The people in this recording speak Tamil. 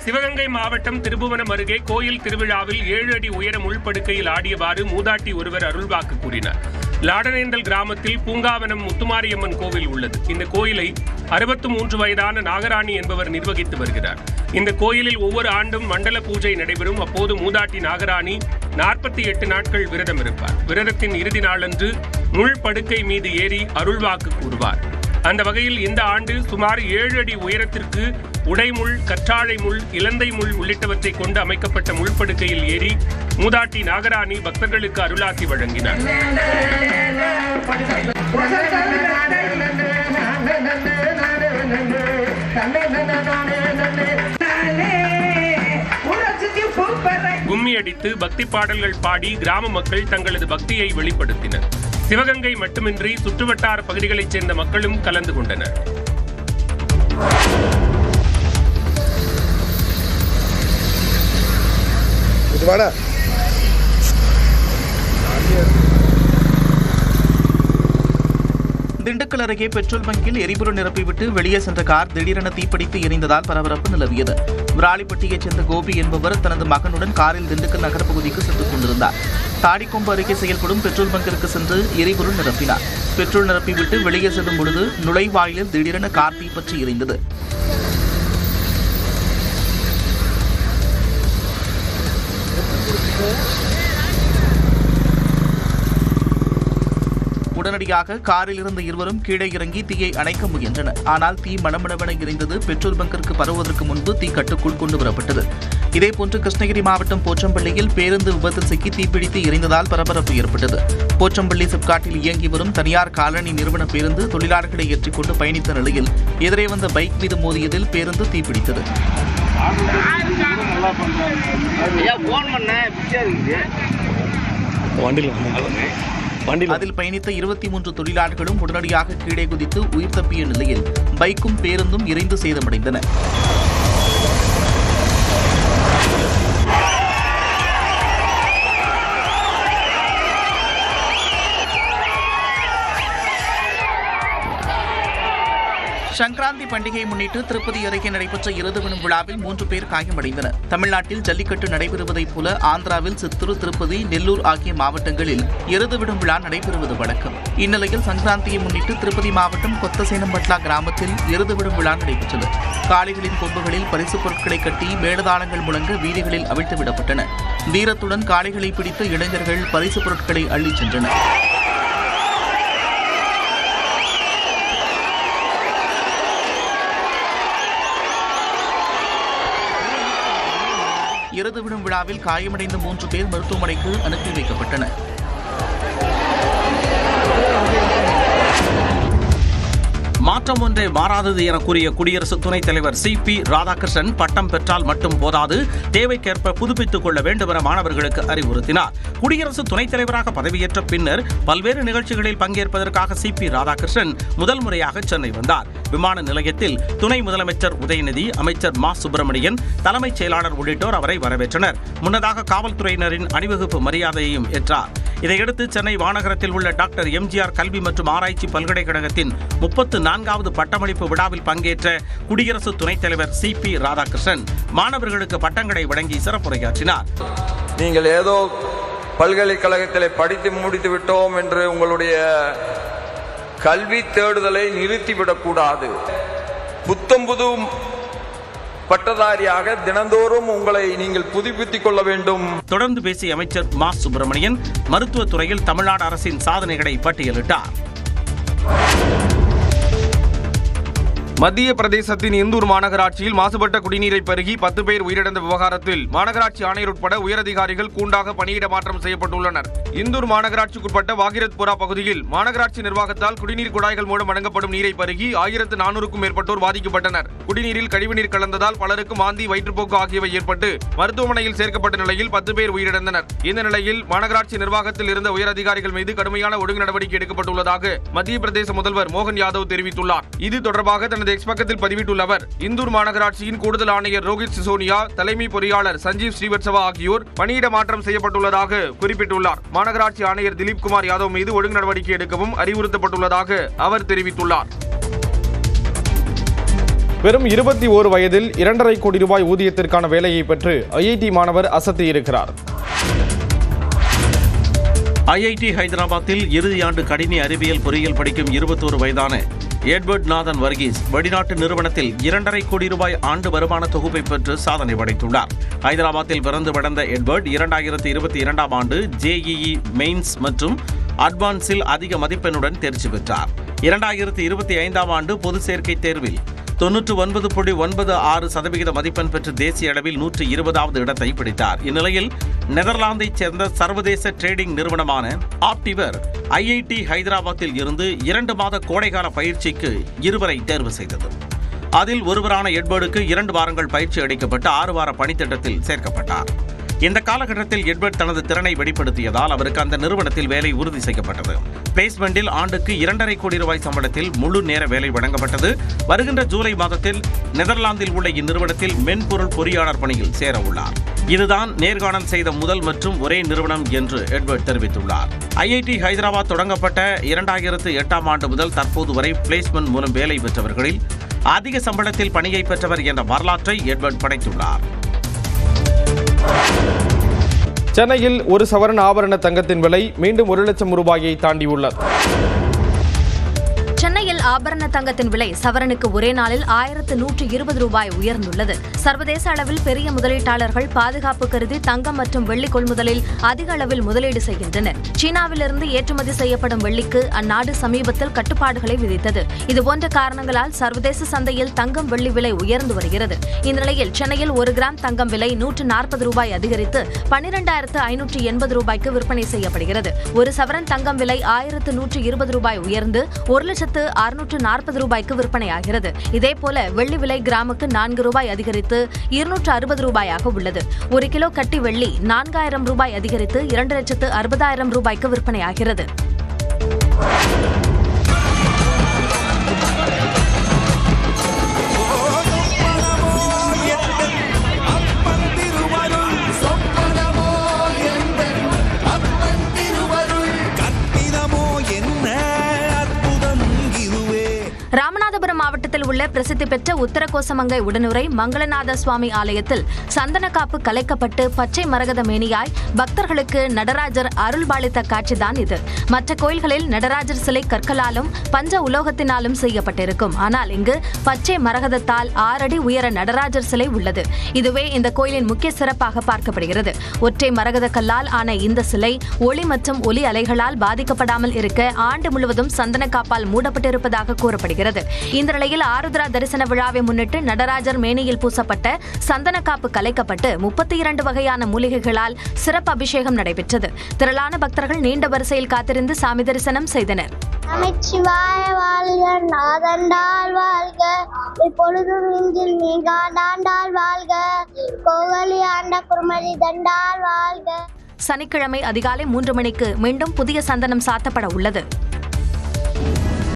சிவகங்கை மாவட்டம் திருபுவனம் அருகே கோயில் திருவிழாவில் 7 அடி உயர முள்படுக்கையில் ஆடியவாறு மூதாட்டி ஒருவர் அருள்வாக்கு கூறினார். லாடனேந்தல் கிராமத்தில் பூங்காவனம் முத்துமாரியம்மன் கோவில் உள்ளது. இந்த கோயிலை 63 வயதான நாகராணி என்பவர் நிர்வகித்து வருகிறார். இந்த கோயிலில் ஒவ்வொரு ஆண்டும் மண்டல பூஜை நடைபெறும். அப்போது மூதாட்டி நாகராணி 48 நாட்கள் விரதம் இருப்பார். விரதத்தின் இறுதி நாளன்று முள் படுக்கை மீது ஏறி அருள்வாக்கு கூறுவார். அந்த வகையில் இந்த ஆண்டு சுமார் 7 அடி உயரத்திற்கு உடைமுள், கற்றாழை முள், இலந்தை முள் உள்ளிட்டவற்றை கொண்டு அமைக்கப்பட்ட முள்படுக்கையில் ஏறி மூதாட்டி நாகராணி பக்தர்களுக்கு அருளாசி வழங்கினார். கும்மி அடித்து பக்தி பாடல்கள் பாடி கிராம மக்கள் தங்களது பக்தியை வெளிப்படுத்தினர். சிவகங்கை மட்டுமின்றி சுற்றுவட்டார பகுதிகளைச் சேர்ந்த மக்களும் கலந்து கொண்டனர். திண்டுக்கல் அருகே பெட்ரோல் பங்கில் எரிபொருள் நிரப்பிவிட்டு வெளியே சென்ற கார் திடீரென தீப்பிடித்து எரிந்ததால் பரபரப்பு நிலவியது. விராலிப்பட்டியைச் சேர்ந்த கோபி என்பவர் தனது மகனுடன் காரில் திண்டுக்கல் நகர பகுதிக்கு சென்றுக் கொண்டிருந்தார். தாடிக்கொம்பு அருகே செயல்படும் பெட்ரோல் பங்கிற்கு சென்று எரிபொருள் நிரப்பினார். பெட்ரோல் நிரப்பிவிட்டு வெளியே செல்லும் பொழுது நுழைவாயிலில் திடீரென கார் தீப்பற்றி எரிந்தது. உடனடியாக காரில் இருந்த இருவரும் கீழே இறங்கி தீயை அணைக்க முயன்றனர். ஆனால் தீ மளமளவென எரிந்தது. பெட்ரோல் பங்கிற்கு பரவுவதற்கு முன்பு தீ கட்டுக்குள் கொண்டு வரப்பட்டது. இதேபோன்று கிருஷ்ணகிரி மாவட்டம் போச்சம்பள்ளியில் பேருந்து விபத்தில் சிக்கி தீப்பிடித்து எரிந்ததால் பரபரப்பு ஏற்பட்டது. போச்சம்பள்ளி சிப்காட்டில் இயங்கி வரும் தனியார் காலனி நிறுவன பேருந்து தொழிலாளர்களை ஏற்றிக்கொண்டு பயணித்த நிலையில் எதிரே வந்த பைக் மீது மோதியதில் பேருந்து தீப்பிடித்தது. அதில் பயணித்த 23 தொழிலாளர்களும் உடனடியாக கீழே குதித்து உயிர் தப்பிய நிலையில் பைக்கும் பேருந்தும் எரிந்து சேதமடைந்தன. சங்கராந்தி பண்டிகையை முன்னிட்டு திருப்பதி அருகே நடைபெற்ற எருதுவிடும் விழாவில் 3 பேர் காயமடைந்தனர். தமிழ்நாட்டில் ஜல்லிக்கட்டு நடைபெறுவதைப் போல ஆந்திராவில் சித்தூர், திருப்பதி, நெல்லூர் ஆகிய மாவட்டங்களில் எருதுவிடும் விழா நடைபெறுவது வழக்கம். இந்நிலையில் சங்கராந்தியை முன்னிட்டு திருப்பதி மாவட்டம் கொத்தசேனம்பட்லா கிராமத்தில் எருதுவிடும் விழா நடைபெற்றது. காளைகளின் கொம்புகளில் பரிசுப் பொருட்களை கட்டி மேளதாளங்கள் முழங்க வீதிகளில் அவிழ்த்து விடப்பட்டன. வீரத்துடன் காளைகளை பிடித்த இளைஞர்கள் பரிசுப் பொருட்களை அள்ளிச் சென்றனர். எருதுவிடும் விழாவில் காயமடைந்த 3 பேர் மருத்துவமனைக்கு அனுப்பி வைக்கப்பட்டனர். மாற்றம் ஒன்றே மாறாதது என கூறிய குடியரசு துணைத் தலைவர் CP ராதாகிருஷ்ணன் பட்டம் பெற்றால் மட்டும் போதாது, தேவைக்கேற்ப புதுப்பித்துக் கொள்ள வேண்டும் என மாணவர்களுக்கு அறிவுறுத்தினார். குடியரசு துணைத் தலைவராக பதவியேற்ற பின்னர் பல்வேறு நிகழ்ச்சிகளில் பங்கேற்பதற்காக CP ராதாகிருஷ்ணன் முதல் முறையாக சென்னை வந்தார். விமான நிலையத்தில் துணை முதலமைச்சர் உதயநிதி, அமைச்சர் மா சுப்பிரமணியன், தலைமைச் செயலாளர் உள்ளிட்டோர் அவரை வரவேற்றனர். முன்னதாக காவல்துறையினரின் அணிவகுப்பு மரியாதையையும் ஏற்றார். இதையடுத்து சென்னை மாநகரத்தில் உள்ள டாக்டர் எம்ஜிஆர் கல்வி மற்றும் ஆராய்ச்சி பல்கலைக்கழகத்தின் 34வது பட்டமளிப்பு விழாவில் பங்கேற்ற குடியரசு துணைத் தலைவர் CP ராதாகிருஷ்ணன் மாணவர்களுக்கு பட்டங்களை வழங்கி சிறப்புரையாற்றினார். நீங்கள் ஏதோ பல்கலைக்கழகத்தில் படித்து முடித்து விட்டோம் என்று உங்களுடைய கல்வி தேடுதலை நிறுத்திவிடக்கூடாது. புத்தம்புது பட்டதாரியாக தினந்தோறும் உங்களை நீங்கள் புதுப்பித்துக் கொள்ள வேண்டும். தொடர்ந்து பேசிய அமைச்சர் மா சுப்பிரமணியன் மருத்துவத்துறையில் தமிழ்நாடு அரசின் சாதனைகளை பட்டியலிட்டார். மத்திய பிரதேசத்தின் இந்தூர் மாநகராட்சியில் மாசுபட்ட குடிநீரை பருகி 10 பேர் உயிரிழந்த விவகாரத்தில் மாநகராட்சி ஆணையர் உட்பட உயரதிகாரிகள் கூண்டாக பணியிட மாற்றம் செய்யப்பட்டுள்ளனர். இந்தூர் மாநகராட்சிக்குட்பட்ட வாகிரத்புரா பகுதியில் மாநகராட்சி நிர்வாகத்தால் குடிநீர் குழாய்கள் மூலம் வழங்கப்படும் நீரை பருகி 1400க்கும் மேற்பட்டோர் பாதிக்கப்பட்டனர். குடிநீரில் கழிவுநீர் கலந்ததால் பலருக்கு மாந்தி, வயிற்றுப்போக்கு ஆகியவை ஏற்பட்டு மருத்துவமனையில் சேர்க்கப்பட்ட நிலையில் 10 பேர் உயிரிழந்தனர். இந்த நிலையில் மாநகராட்சி நிர்வாகத்தில் இருந்த உயரதிகாரிகள் மீது கடுமையான ஒழுங்கு நடவடிக்கை எடுக்கப்பட்டுள்ளதாக மத்திய பிரதேச முதல்வர் மோகன் யாதவ் தெரிவித்துள்ளார். இது தொடர்பாக தனது தனது எக்ஸ் பக்கத்தில் பதிவிட்டுள்ள அவர், இந்தூர் மாநகராட்சியின் கூடுதல் ஆணையர் ரோஹித் சிசோனியா, தலைமை பொறியாளர் சஞ்சீவ் ஸ்ரீவத்சவா ஆகியோர் பணியிட மாற்றம் செய்யப்பட்டுள்ளதாக குறிப்பிட்டுள்ளார். மாநகராட்சி ஆணையர் திலீப் குமார் யாதவ் மீது ஒழுங்கு நடவடிக்கை எடுக்கவும் அறிவுறுத்தப்பட்டுள்ளதாக அவர் தெரிவித்துள்ளார். வெறும் 21 வயதில் 2.5 கோடி ரூபாய் ஊதியத்திற்கான வேலையை பெற்று ஐஐடி மாணவர் அசத்தியிருக்கிறார். ஐஐடி ஹைதராபாத்தில் இறுதியாண்டு கணினி அறிவியல் பொறியியல் படிக்கும் 21 வயதான எட்வர்ட் நாதன் வர்கீஸ் வெளிநாட்டு நிறுவனத்தில் 2.5 கோடி ரூபாய் ஆண்டு வருமான தொகுப்பை பெற்று சாதனை படைத்துள்ளார். ஹைதராபாத்தில் பிறந்து வளர்ந்த எட்வர்ட் 2022ஆம் ஆண்டு JEE மெயின்ஸ் மற்றும் அட்வான்ஸில் அதிக மதிப்பெண்ணுடன் தேர்ச்சி பெற்றார். 2025ஆம் ஆண்டு பொது சேர்க்கை தேர்வில் 99.96% மதிப்பெண் பெற்று தேசிய அளவில் 120வது இடத்தை பிடித்தார். இந்நிலையில் நெதர்லாந்தைச் சேர்ந்த சர்வதேச ட்ரேடிங் நிறுவனமான ஆப்டிவர் ஐஐடி ஹைதராபாத்தில் இருந்து 2 மாத கோடைகால பயிற்சிக்கு 2 தேர்வு செய்தது. அதில் ஒருவரான எட்வர்டுக்கு 2 வாரங்கள் பயிற்சி அளிக்கப்பட்டு 6 வார பணித்திட்டத்தில் சேர்க்கப்பட்டார். இந்த காலகட்டத்தில் எட்வர்ட் தனது திறனை வெளிப்படுத்தியதால் அவருக்கு அந்த நிறுவனத்தில் வேலை உறுதி செய்யப்பட்டது. பிளேஸ்மெண்டில் ஆண்டுக்கு 2.5 கோடி ரூபாய் சம்பளத்தில் முழு நேர வேலை வழங்கப்பட்டது. வருகின்ற ஜூலை மாதத்தில் நெதர்லாந்தில் உள்ள இந்நிறுவனத்தில் மென்பொருள் பொறியாளர் பணியில் சேர உள்ளார். இதுதான் நேர்காணல் செய்த முதல் மற்றும் ஒரே நிறுவனம் என்று எட்வர்ட் தெரிவித்துள்ளார். ஐஐடி ஹைதராபாத் தொடங்கப்பட்ட 2008ஆம் ஆண்டு முதல் தற்போது வரை பிளேஸ்மெண்ட் மூலம் வேலை பெற்றவர்களில் அதிக சம்பளத்தில் பணியை பெற்றவர் என்ற வரலாற்றை எட்வர்ட் படைத்துள்ளார். சென்னையில் 1 சவரன் ஆபரண தங்கத்தின் விலை மீண்டும் 1 லட்சம் ரூபாயை தாண்டியுள்ளது. சென்னையில் ஆபரண தங்கத்தின் விலை சவரனுக்கு ஒரே நாளில் 1120 ரூபாய் உயர்ந்துள்ளது. சர்வதேச அளவில் பெரிய முதலீட்டாளர்கள் பாதுகாப்பு கருதி தங்கம் மற்றும் வெள்ளி கொள்முதலில் அதிக அளவில் முதலீடு செய்கின்றனர். சீனாவிலிருந்து ஏற்றுமதி செய்யப்படும் வெள்ளிக்கு அந்நாடு சமீபத்தில் கட்டுப்பாடுகளை விதித்தது. இதுபோன்ற காரணங்களால் சர்வதேச சந்தையில் தங்கம் வெள்ளி விலை உயர்ந்து வருகிறது. இந்நிலையில் சென்னையில் 1 கிராம் தங்கம் விலை 140 ரூபாய் அதிகரித்து 12,580 ரூபாய்க்கு விற்பனை செய்யப்படுகிறது. 1 சவரன் தங்கம் விலை 1,120 ரூபாய் உயர்ந்து 1,640 ரூபாய்க்கு விற்பனையாகிறது. இதேபோல வெள்ளி விலை கிராமுக்கு 4 ரூபாய் அதிகரித்து 260 ரூபாயாக உள்ளது. 1 கிலோ கட்டி வெள்ளி 4,000 ரூபாய் அதிகரித்து 2,60,000 ரூபாய்க்கு விற்பனையாகிறது. ராமநாதபுரம் மாவட்டத்தில் உள்ள பிரசித்தி பெற்ற உத்தரகோசமங்கை உடனுரை மங்களநாத சுவாமி ஆலயத்தில் சந்தனக்காப்பு கலைக்கப்பட்டு பச்சை மரகத மேனியாய் பக்தர்களுக்கு நடராஜர் அருள்பாலித்த காட்சிதான் இது. மற்ற கோயில்களில் நடராஜர் சிலை கற்களாலும் பஞ்ச உலோகத்தினாலும் செய்யப்பட்டிருக்கும். ஆனால் இங்கு பச்சை மரகதத்தால் 6 அடி உயர நடராஜர் சிலை உள்ளது. இதுவே இந்த கோயிலின் முக்கிய சிறப்பாக பார்க்கப்படுகிறது. ஒற்றை மரகத கல்லால் ஆன இந்த சிலை ஒளி மற்றும் ஒலி அலைகளால் பாதிக்கப்படாமல் இருக்க ஆண்டு முழுவதும் சந்தனக்காப்பால் மூடப்பட்டிருப்பதாக கூறப்படுகிறது. இந்த நிலையில் ஆருத்ரா தரிசன விழாவை முன்னிட்டு நடராஜர் மேனியில் பூசப்பட்ட சந்தனக்காப்பு கலைக்கப்பட்டு 32 வகையான மூலிகைகளால் சிறப்பு அபிஷேகம் நடைபெற்றது. திரளான பக்தர்கள் நீண்ட வரிசையில் காத்திருந்து சாமி தரிசனம் செய்தனர். நமச்சிவாய வாழ்க, நாதண்டால் வாழ்க, இப்பொழுதும் நெஞ்சில் நீங்காண்டால் வாழ்க, கோகலி ஆண்ட குருமதி தண்டால் வாழ்க. சனிக்கிழமை அதிகாலை 3 மணிக்கு மீண்டும் புதிய சந்தனம் சாத்தப்பட உள்ளது.